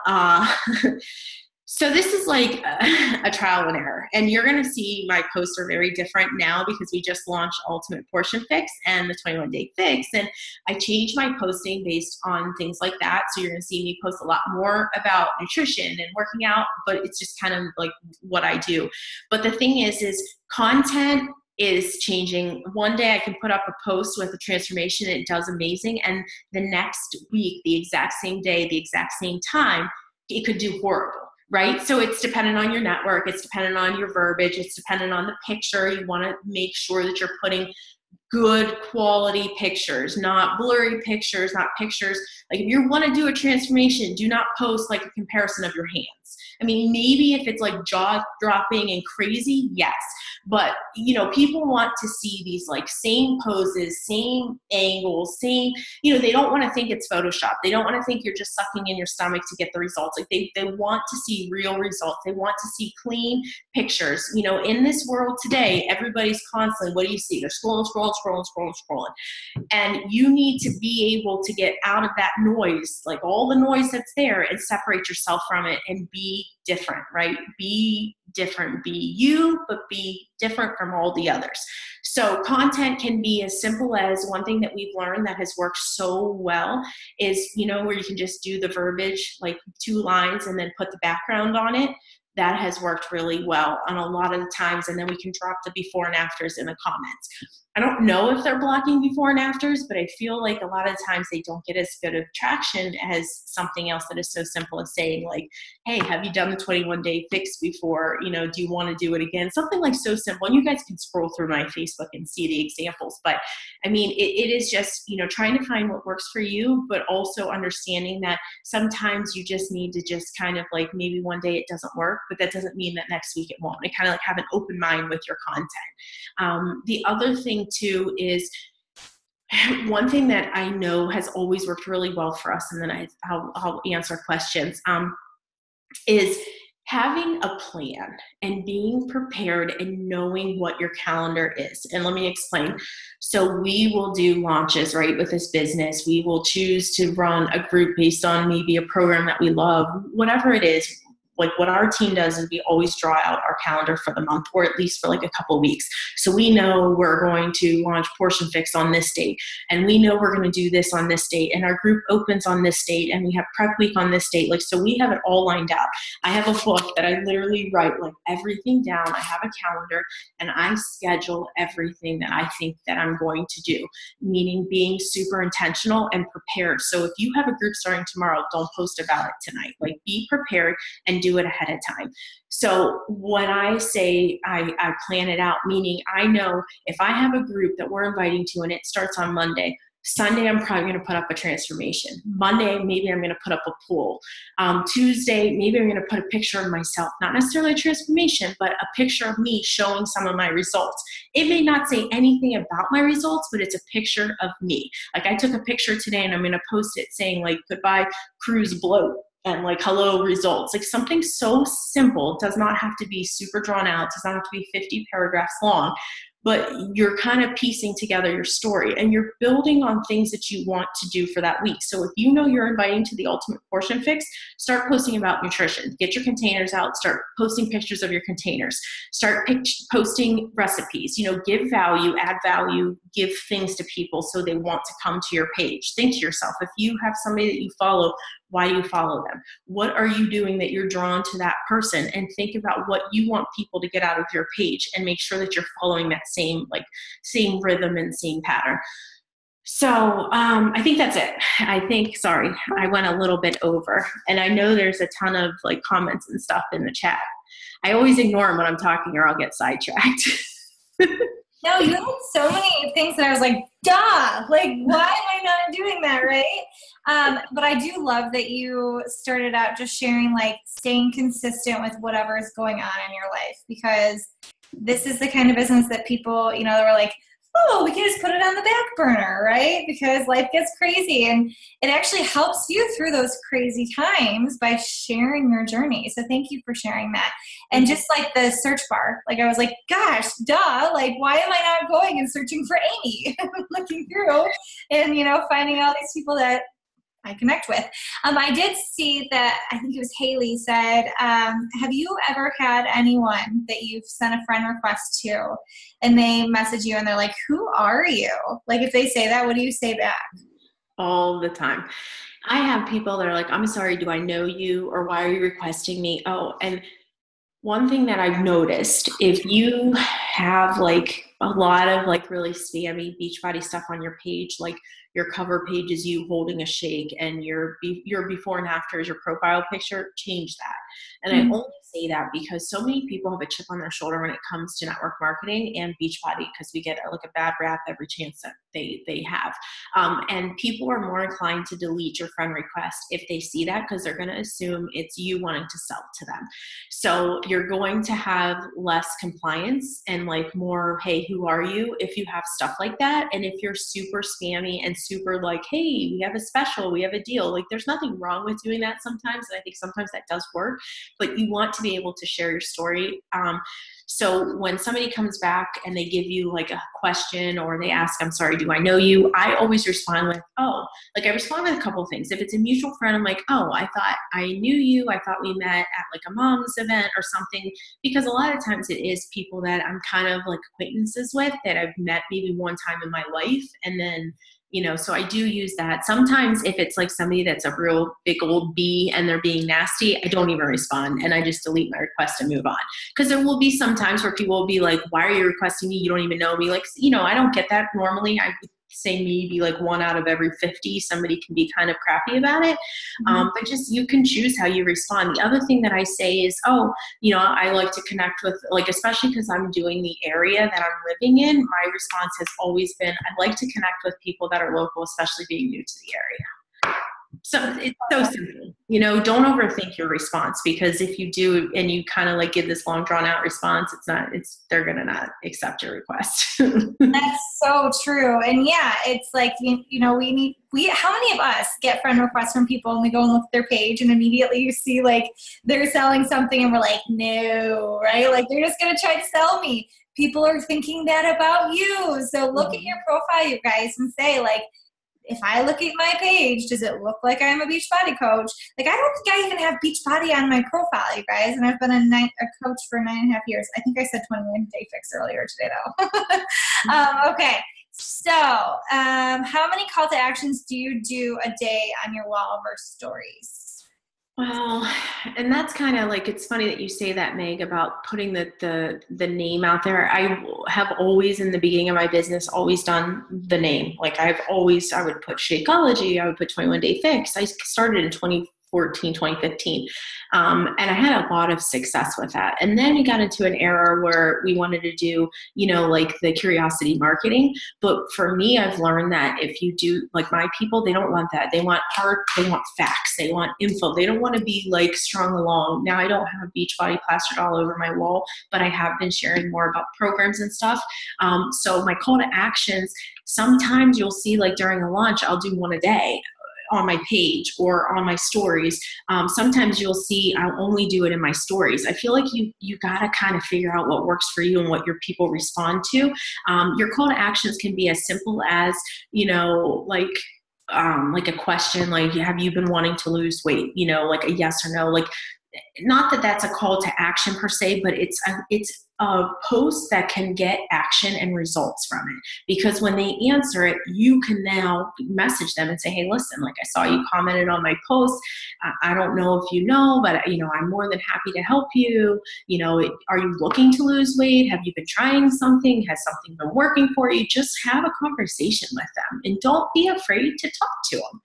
so this is like a trial and error. And you're going to see my posts are very different now because we just launched Ultimate Portion Fix and the 21-Day Fix. And I changed my posting based on things like that. So you're going to see me post a lot more about nutrition and working out, but it's just kind of like what I do. But the thing is content is changing. One day I can put up a post with a transformation. It does amazing. And the next week, the exact same day, the exact same time, it could do horrible. Right? So it's dependent on your network. It's dependent on your verbiage. It's dependent on the picture. You want to make sure that you're putting good quality pictures, not blurry pictures, not pictures. Like if you want to do a transformation, do not post like a comparison of your hands. I mean, maybe if it's like jaw dropping and crazy, yes. But, people want to see these like same poses, same angles, same, they don't want to think it's Photoshop. They don't want to think you're just sucking in your stomach to get the results. Like they want to see real results. They want to see clean pictures. In this world today, everybody's constantly, what do you see? They're scrolling. And you need to be able to get out of that noise, like all the noise that's there, and separate yourself from it and be different, right? Be different, be you, but be different from all the others. So content can be as simple as, one thing that we've learned that has worked so well is, where you can just do the verbiage, like 2 lines and then put the background on it. That has worked really well on a lot of the times. And then we can drop the before and afters in the comments. I don't know if they're blocking before and afters, but I feel like a lot of times they don't get as good of traction as something else that is so simple as saying like, hey, have you done the 21-Day Fix before? Do you want to do it again? Something like so simple. And you guys can scroll through my Facebook and see the examples. But I mean, it is just, trying to find what works for you, but also understanding that sometimes you just need to just kind of like, maybe one day it doesn't work, but that doesn't mean that next week it won't. And kind of like have an open mind with your content. The other thing too is, one thing that I know has always worked really well for us, and then I'll answer questions, is Having a plan and being prepared and knowing what your calendar is. And let me explain. So we will do launches, right, with this business. We will choose to run a group based on maybe a program that we love, whatever it is. Like what our team does is we always draw out our calendar for the month, or at least for like a couple of weeks. So we know we're going to launch Portion Fix on this date, and we know we're going to do this on this date, and our group opens on this date, and we have prep week on this date. Like, so we have it all lined out. I have a book that I literally write like everything down. I have a calendar and I schedule everything that I think that I'm going to do, meaning being super intentional and prepared. So if you have a group starting tomorrow, don't post about it tonight. Like, be prepared and do it ahead of time. So when I say I plan it out, meaning I know if I have a group that we're inviting to and it starts on Monday, Sunday, I'm probably going to put up a transformation. Monday, maybe I'm going to put up a pool. Tuesday, maybe I'm going to put a picture of myself, not necessarily a transformation, but a picture of me showing some of my results. It may not say anything about my results, but it's a picture of me. Like, I took a picture today and I'm going to post it saying like, goodbye cruise bloat, and like, hello results. Like, something so simple. Does not have to be super drawn out, does not have to be 50 paragraphs long, but you're kind of piecing together your story and you're building on things that you want to do for that week. So if you know you're inviting to the Ultimate Portion Fix, start posting about nutrition. Get your containers out, start posting pictures of your containers, start posting recipes, give value, add value, give things to people so they want to come to your page. Think to yourself, if you have somebody that you follow, why do you follow them? What are you doing that you're drawn to that person? And think about what you want people to get out of your page and make sure that you're following that same rhythm and same pattern. So I think that's it. Sorry, I went a little bit over, and I know there's a ton of like comments and stuff in the chat. I always ignore them when I'm talking or I'll get sidetracked. No, you had so many things that I was like, duh, like, why am I not doing that, right? But I do love that you started out just sharing, like, staying consistent with whatever is going on in your life, because this is the kind of business that people, they were like, oh, we can just put it on the back burner, right? Because life gets crazy, and it actually helps you through those crazy times by sharing your journey. So thank you for sharing that. And just like the search bar, like I was like, gosh, duh, like, why am I not going and searching for Amy? Looking through and, finding all these people that I connect with. I did see that, I think it was Haley said, have you ever had anyone that you've sent a friend request to and they message you and they're like, who are you? Like, if they say that, what do you say back? All the time. I have people that are like, I'm sorry, do I know you? Or why are you requesting me? Oh, and one thing that I've noticed, if you have like a lot of like really spammy Beachbody stuff on your page, like your cover page is you holding a shake and your before and after is your profile picture, change that. And I only say that because so many people have a chip on their shoulder when it comes to network marketing and Beachbody, because we get like a bad rap every chance that they have. And people are more inclined to delete your friend request if they see that, because they're going to assume it's you wanting to sell to them. So you're going to have less compliance and like more, hey, who are you? If you have stuff like that. And if you're super spammy and super like, hey, we have a special, we have a deal, like there's nothing wrong with doing that sometimes. And I think sometimes that does work, but you want to be able to share your story. So when somebody comes back and they give you like a question or they ask, I'm sorry, do I know you? I always respond with, oh, like I respond with a couple of things. If it's a mutual friend, I'm like, oh, I thought I knew you. I thought we met at like a mom's event or something, because a lot of times it is people that I'm kind of like acquaintances with that I've met maybe one time in my life. And then, so I do use that. Sometimes if it's like somebody that's a real big old B and they're being nasty, I don't even respond and I just delete my request and move on. Because there will be some times where people will be like, why are you requesting me? You don't even know me. Like, I don't get that normally. I would say maybe like 1 out of every 50, somebody can be kind of crappy about it. But just, you can choose how you respond. The other thing that I say is, I like to connect with, like, especially because I'm doing the area that I'm living in, my response has always been, I'd like to connect with people that are local, especially being new to the area. So it's so simple. don't overthink your response, because if you do and you kind of like give this long drawn out response, they're going to not accept your request. That's so true. And yeah, it's like, how many of us get friend requests from people and we go and look at their page and immediately you see like they're selling something and we're like, no, right? Like they're just going to try to sell me. People are thinking that about you. So look at your profile, you guys, and say like, if I look at my page, does it look like I'm a Beachbody coach? Like, I don't think I even have Beachbody on my profile, you guys. And I've been a coach for 9.5 years. I think I said 21 Day Fix earlier today, though. Okay. So how many call to actions do you do a day on your wall versus stories? Well, and that's kind of like, it's funny that you say that, Meg, about putting the name out there. I have always, in the beginning of my business, always done the name. Like I would put Shakeology, I would put 21 Day Fix. I started in 2014, 2015. And I had a lot of success with that. And then we got into an era where we wanted to do, like the curiosity marketing. But for me, I've learned that if you do, like my people, they don't want that. They want they want facts, they want info. They don't want to be like strung along. Now I don't have Beachbody plastered all over my wall, but I have been sharing more about programs and stuff. So my call to actions, sometimes you'll see like during a launch, I'll do one a day on my page or on my stories. Sometimes you'll see I'll only do it in my stories. I feel like you got to kind of figure out what works for you and what your people respond to. Your call to actions can be as simple as, like a question, like, have you been wanting to lose weight? Like a yes or no, like, not that that's a call to action per se, but it's a post that can get action and results from it. Because when they answer it, you can now message them and say, hey, listen, like I saw you commented on my post. I don't know if you know, but I'm more than happy to help you. Are you looking to lose weight? Have you been trying something? Has something been working for you? Just have a conversation with them and don't be afraid to talk to them.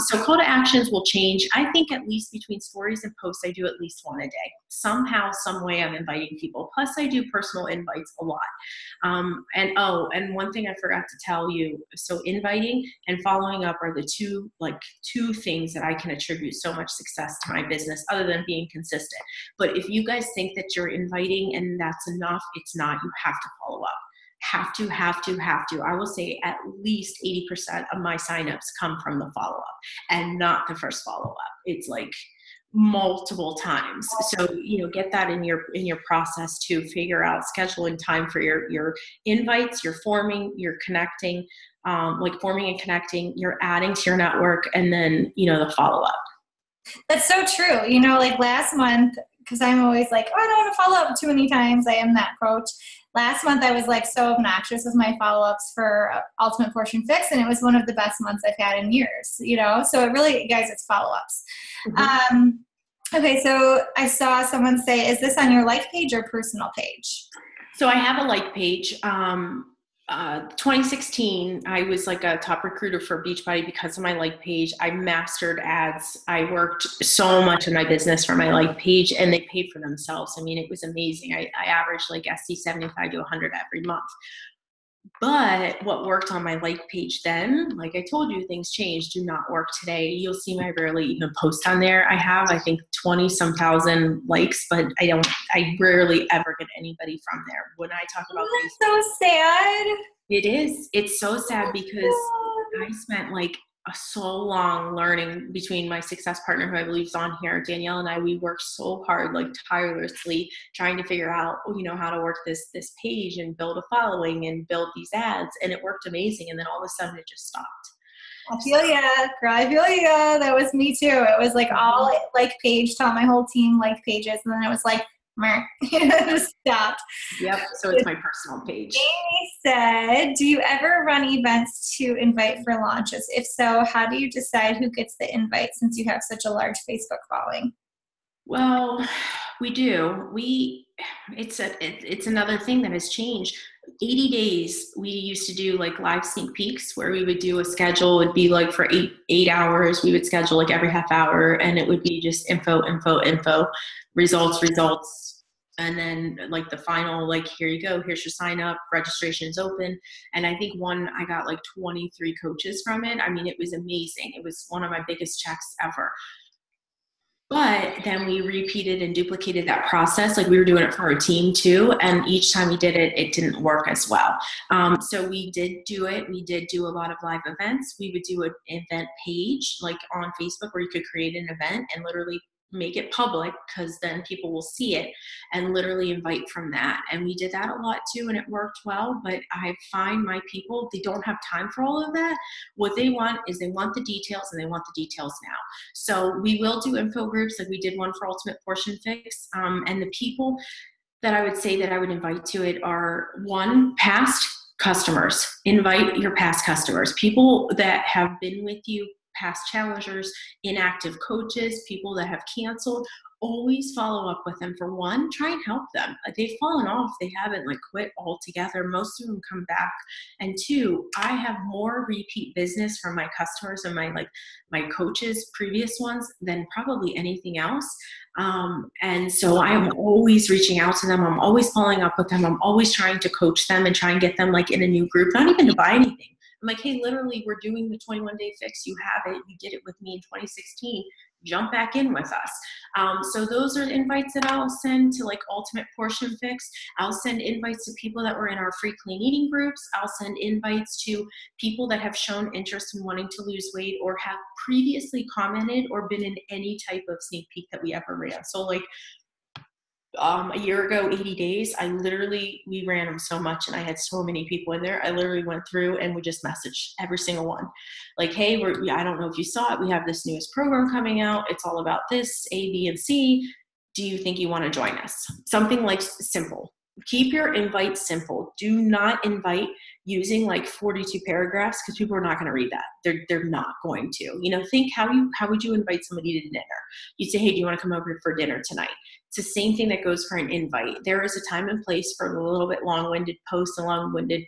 So call to actions will change. I think at least between stories and posts, I do at least one a day. Somehow, some way I'm inviting people. Plus I do personal invites a lot. And one thing I forgot to tell you, so inviting and following up are the two things that I can attribute so much success to my business, other than being consistent. But if you guys think that you're inviting and that's enough, it's not. You have to follow up. Have to. I will say at least 80% of my signups come from the follow-up and not the first follow-up. It's like multiple times. So, get that in your process to figure out scheduling time for your invites, your forming, your connecting, forming and connecting, you're adding to your network, and then, the follow-up. That's so true. Like last month, because I'm always like, I don't want to follow up too many times. I am that coach. Last month, I was like so obnoxious with my follow-ups for Ultimate Portion Fix, and it was one of the best months I've had in years, So it really, guys, it's follow-ups. Mm-hmm. Okay, so I saw someone say, is this on your like page or personal page? So I have a like page. 2016, I was like a top recruiter for Beachbody because of my like page. I mastered ads. I worked so much in my business for my like page, and they paid for themselves. I mean, it was amazing. I averaged like SC 75 to 100 every month. But what worked on my like page then, like I told you, things changed, do not work today. You'll see me rarely even post on there. I have, I think, 20-some thousand likes, but I rarely ever get anybody from there. When I talk about things. That's so sad. It is. It's so sad because I spent like so long learning between my success partner, who I believe is on here, Danielle, and I. We worked so hard, like tirelessly, trying to figure out, how to work this page and build a following and build these ads, and it worked amazing. And then all of a sudden, it just stopped. I feel ya, girl. I feel ya. That was me too. It was like all like page, taught my whole team like pages, and then it was like, just stopped. Yep. So it's my personal page. Amy said, do you ever run events to invite for launches? If so, how do you decide who gets the invite since you have such a large Facebook following? Well, we do. It's another thing that has changed. 80 days, we used to do like live sneak peeks where we would do a schedule. It'd be like for eight hours. We would schedule like every half hour, and it would be just info, results. And then like the final, like, here you go, here's your sign up, registration is open. And I think I got like 23 coaches from it. I mean, it was amazing. It was one of my biggest checks ever. But then we repeated and duplicated that process. Like we were doing it for our team too. And each time we did it, it didn't work as well. So we did do it. We did do a lot of live events. We would do an event page like on Facebook where you could create an event and literally make it public, because then people will see it and literally invite from that. And we did that a lot too, and it worked well. But I find my people, they don't have time for all of that. What they want is they want the details, and they want the details now. So we will do info groups, like we did one for Ultimate Portion Fix. And the people that I would say that I would invite to it are, one, past customers. Invite your past customers, people that have been with you, past challengers, inactive coaches, people that have canceled. Always follow up with them. For one, try and help them. They've fallen off. They haven't like quit altogether. Most of them come back. And two, I have more repeat business from my customers and my coaches, previous ones, than probably anything else. And so I'm always reaching out to them. I'm always following up with them. I'm always trying to coach them and try and get them like in a new group, not even to buy anything. I'm like, hey, literally, we're doing the 21-day fix. You have it. You did it with me in 2016. Jump back in with us. So those are invites that I'll send to like Ultimate Portion Fix. I'll send invites to people that were in our free clean eating groups. I'll send invites to people that have shown interest in wanting to lose weight or have previously commented or been in any type of sneak peek that we ever ran. So like, a year ago, 80 days, we ran them so much and I had so many people in there. I literally went through and would just message every single one. Like, hey, I don't know if you saw it. We have this newest program coming out. It's all about this, A, B, and C. Do you think you want to join us? Something like simple. Keep your invite simple. Do not invite using like 42 paragraphs, because people are not going to read that. They're not going to. Think how would you invite somebody to dinner? You'd say, hey, do you want to come over for dinner tonight? It's the same thing that goes for an invite. There is a time and place for a little bit long-winded posts and long-winded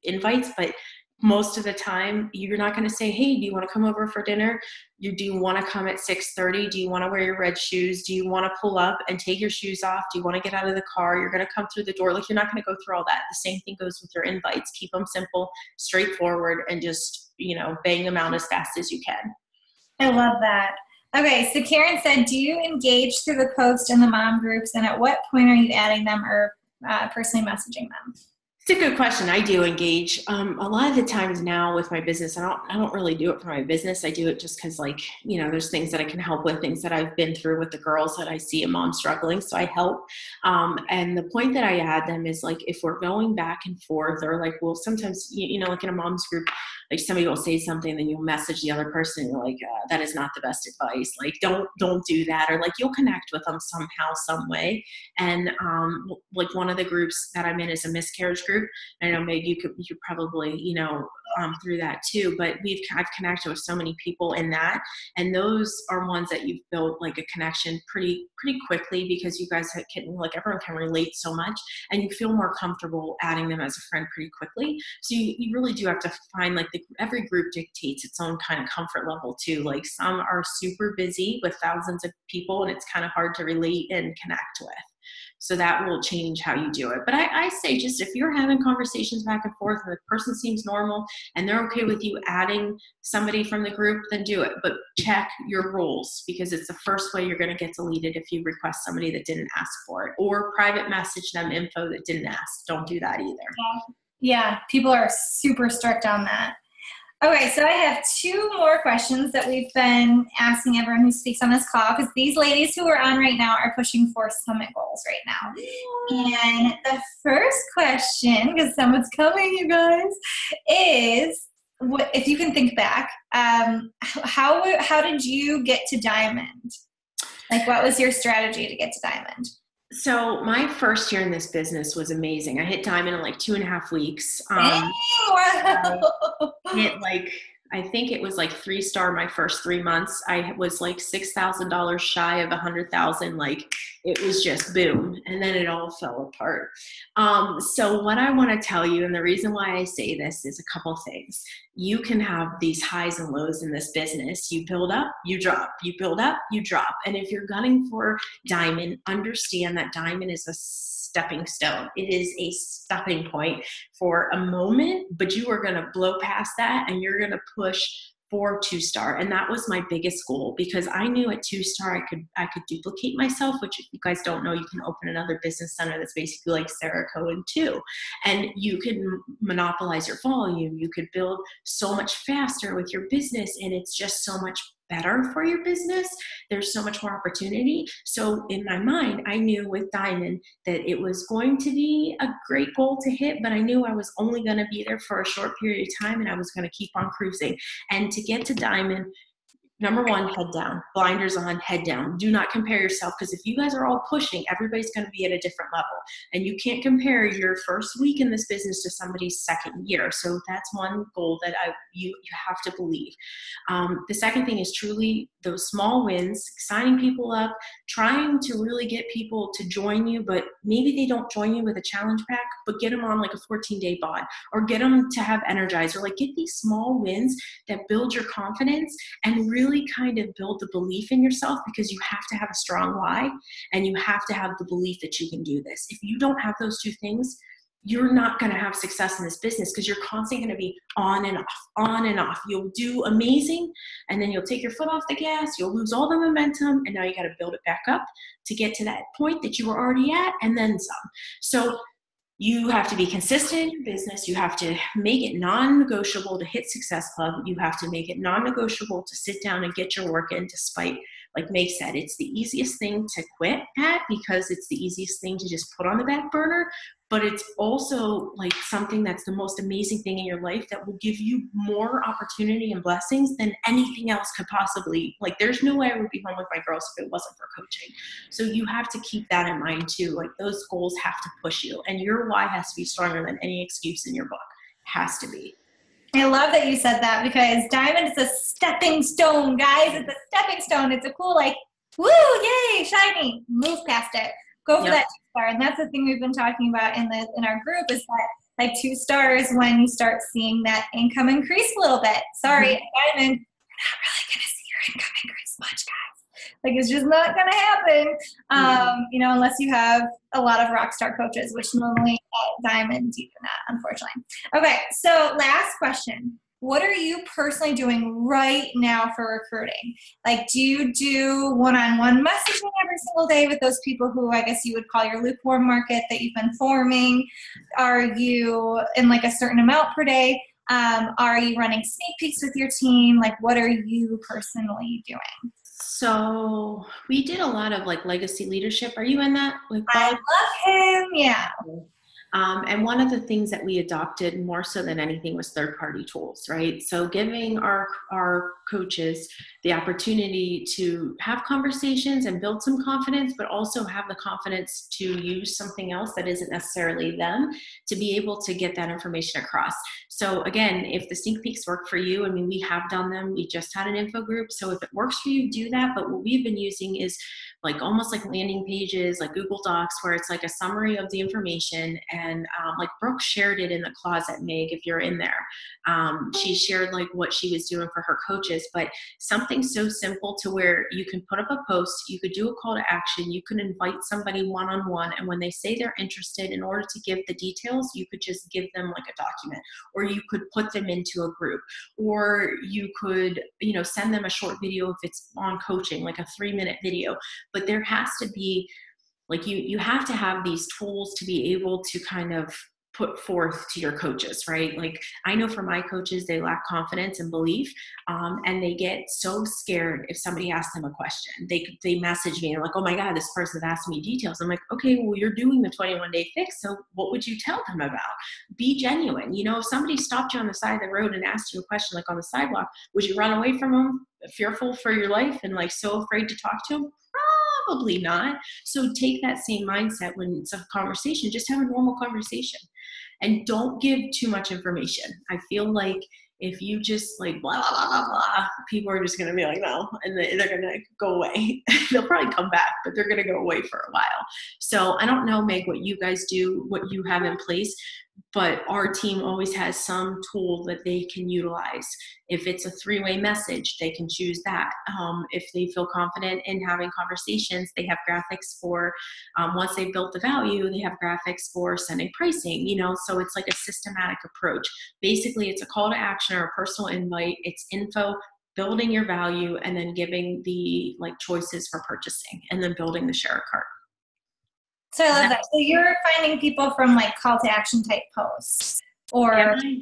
invites, but most of the time you're not going to say, hey, do you want to come over for dinner? Do you want to come at 6:30? Do you want to wear your red shoes? Do you want to pull up and take your shoes off? Do you want to get out of the car? You're going to come through the door. Like, you're not going to go through all that. The same thing goes with your invites. Keep them simple, straightforward, and just, bang them out as fast as you can. I love that. Okay, so Karen said, do you engage through the post in the mom groups, and at what point are you adding them or personally messaging them? It's a good question. I do engage. A lot of the times now with my business, I don't really do it for my business. I do it just because, there's things that I can help with, things that I've been through with the girls that I see a mom struggling. So I help. And the point that I add them is like, if we're going back and forth, or like, well, sometimes, like in a mom's group, like somebody will say something, then you'll message the other person. And you're like, that is not the best advice. Like, don't do that. Or like, you'll connect with them somehow, some way. And like one of the groups that I'm in is a miscarriage group. I know maybe you could probably, through that too, but I've connected with so many people in that. And those are ones that you've built like a connection pretty quickly, because you guys everyone can relate so much, and you feel more comfortable adding them as a friend pretty quickly. So you really do have to find every group dictates its own kind of comfort level too. Like, some are super busy with thousands of people and it's kind of hard to relate and connect with. So that will change how you do it. But I say, just if you're having conversations back and forth and the person seems normal and they're okay with you adding somebody from the group, then do it. But check your rules, because it's the first way you're going to get deleted if you request somebody that didn't ask for it, or private message them info that didn't ask. Don't do that either. Yeah, people are super strict on that. Okay, so I have two more questions that we've been asking everyone who speaks on this call, because these ladies who are on right now are pushing for summit goals right now. And the first question, because someone's coming, you guys, is, what, if you can think back, how did you get to Diamond? Like, what was your strategy to get to Diamond? So my first year in this business was amazing. I hit Diamond in like 2.5 weeks. Wow. I think it was like 3-star my first 3 months. I was like $6,000 shy of 100,000. Like, it was just boom. And then it all fell apart. So what I want to tell you, and the reason why I say this, is a couple things. You can have these highs and lows in this business. You build up, you drop. You build up, you drop. And if you're gunning for Diamond, understand that Diamond is a stepping stone. It is a stopping point for a moment, but you are going to blow past that and you're going to push for 2-star. And that was my biggest goal, because I knew at 2-star I could duplicate myself, which if you guys don't know, you can open another business center that's basically like Sarah Cohen 2. And you can monopolize your volume. You could build so much faster with your business, and it's just so much better for your business. There's so much more opportunity. So in my mind, I knew with Diamond that it was going to be a great goal to hit, but I knew I was only going to be there for a short period of time, and I was going to keep on cruising. And to get to Diamond, number one, head down, blinders on, head down. Do not compare yourself, because if you guys are all pushing, everybody's going to be at a different level. And you can't compare your first week in this business to somebody's second year. So that's one goal that you have to believe. The second thing is truly those small wins, signing people up, trying to really get people to join you, but maybe they don't join you with a challenge pack, but get them on like a 14-day bod, or get them to have Energize, or like get these small wins that build your confidence and really kind of build the belief in yourself, because you have to have a strong why, and you have to have the belief that you can do this. If you don't have those two things, you're not going to have success in this business, because you're constantly going to be on and off, on and off. You'll do amazing, and then you'll take your foot off the gas, you'll lose all the momentum, and now you got to build it back up to get to that point that you were already at, and then some. So you have to be consistent in your business. You have to make it non-negotiable to hit Success Club. You have to make it non-negotiable to sit down and get your work in, despite, like Meg said, it's the easiest thing to quit at, because it's the easiest thing to just put on the back burner. But it's also like something that's the most amazing thing in your life that will give you more opportunity and blessings than anything else could possibly. Like, there's no way I would be home with my girls if it wasn't for coaching. So you have to keep that in mind too. Like, those goals have to push you, and your why has to be stronger than any excuse in your book. Has to be. I love that you said that, because Diamond is a stepping stone, guys. It's a stepping stone. It's a cool, like, woo, yay, shiny. Move past it. Go for that 2-star. And that's the thing we've been talking about in our group, is that like 2 stars, when you start seeing that income increase a little bit. Sorry, Diamond, you're not really going to see your income increase much, guys. Like, it's just not going to happen, unless you have a lot of rock star coaches, which normally at Diamond you do not, unfortunately. Okay, so last question. What are you personally doing right now for recruiting? Like, do you do one-on-one messaging every single day with those people who I guess you would call your lukewarm market that you've been forming? Are you in like a certain amount per day? Are you running sneak peeks with your team? Like, what are you personally doing? So we did a lot of like legacy leadership. Are you in that? I love him. Yeah. And one of the things that we adopted more so than anything was third-party tools, right? So giving our coaches the opportunity to have conversations and build some confidence, but also have the confidence to use something else that isn't necessarily them, to be able to get that information across. So again, if the sneak peeks work for you, I mean, we have done them. We just had an info group. So if it works for you, do that. But what we've been using is like almost like landing pages, like Google Docs, where it's like a summary of the information. And like Brooke shared it in the closet, Meg, if you're in there. She shared like what she was doing for her coaches, but something so simple to where you can put up a post, you could do a call to action, you can invite somebody one-on-one, and when they say they're interested, in order to give the details, you could just give them like a document, or you could put them into a group, or you could, send them a short video if it's on coaching, like a 3-minute video. But there has to be, like, you have to have these tools to be able to kind of put forth to your coaches, right? Like, I know for my coaches, they lack confidence and belief, and they get so scared if somebody asks them a question. They message me and like, oh my God, this person's asked me details. I'm like, okay, well, you're doing the 21-day fix, so what would you tell them about? Be genuine. If somebody stopped you on the side of the road and asked you a question, like on the sidewalk, would you run away from them, fearful for your life and like so afraid to talk to them? Probably not. So take that same mindset when it's a conversation. Just have a normal conversation, and don't give too much information. I feel like if you just like blah, blah, blah, blah, people are just going to be like, no, and they're going to go away. They'll probably come back, but they're going to go away for a while. So I don't know, Meg, what you guys do, what you have in place, but our team always has some tool that they can utilize. If it's a three-way message, they can choose that. If they feel confident in having conversations, they have graphics for, once they've built the value, they have graphics for sending pricing, so it's like a systematic approach. Basically, it's a call to action or a personal invite. It's info, building your value, and then giving the choices for purchasing, and then building the share cart. So I love that. So you're finding people from call to action type posts, or is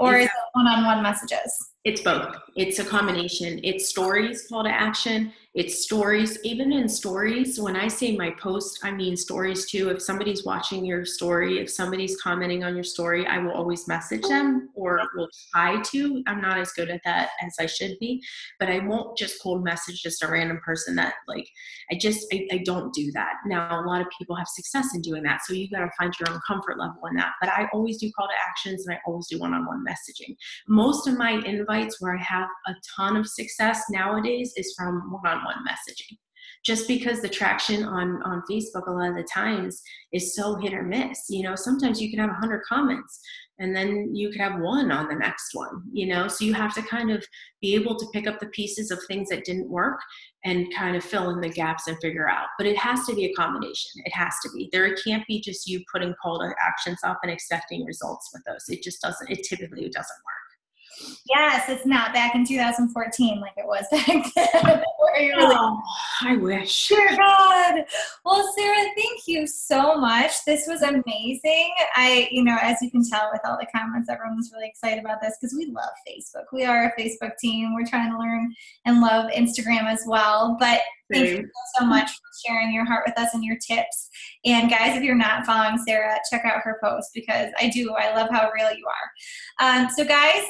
it one-on-one messages? It's both. It's a combination. It's stories, call to action. It's stories. Even in stories, when I say my post, I mean stories too. If somebody's watching your story, if somebody's commenting on your story, I will always message them, or will try to. I'm not as good at that as I should be, but I won't just cold message just a random person that I don't do that. Now, a lot of people have success in doing that. So you got to find your own comfort level in that. But I always do call to actions, and I always do one-on-one messaging. Most of my invites where I have a ton of success nowadays is from one-on-one messaging, just because the traction on Facebook a lot of the times is so hit or miss. Sometimes you can have 100 comments and then you could have one on the next one, so you have to kind of be able to pick up the pieces of things that didn't work and kind of fill in the gaps and figure out. But it has to be a combination. It has to be. There can't be just you putting call to actions up and expecting results with those. It just doesn't. It typically doesn't work. Yes, it's not back in 2014 like it was back then. I wish. Dear God. Well, Sarah, thank you so much. This was amazing. As you can tell with all the comments, everyone was really excited about this because we love Facebook. We are a Facebook team. We're trying to learn and love Instagram as well. But thank you so much for sharing your heart with us and your tips. And guys, if you're not following Sarah, check out her post because I love how real you are. So guys,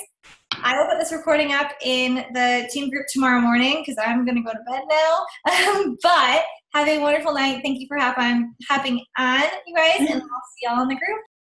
I will put this recording up in the team group tomorrow morning because I'm going to go to bed now. But have a wonderful night. Thank you for hopping on, you guys, and I'll see y'all in the group.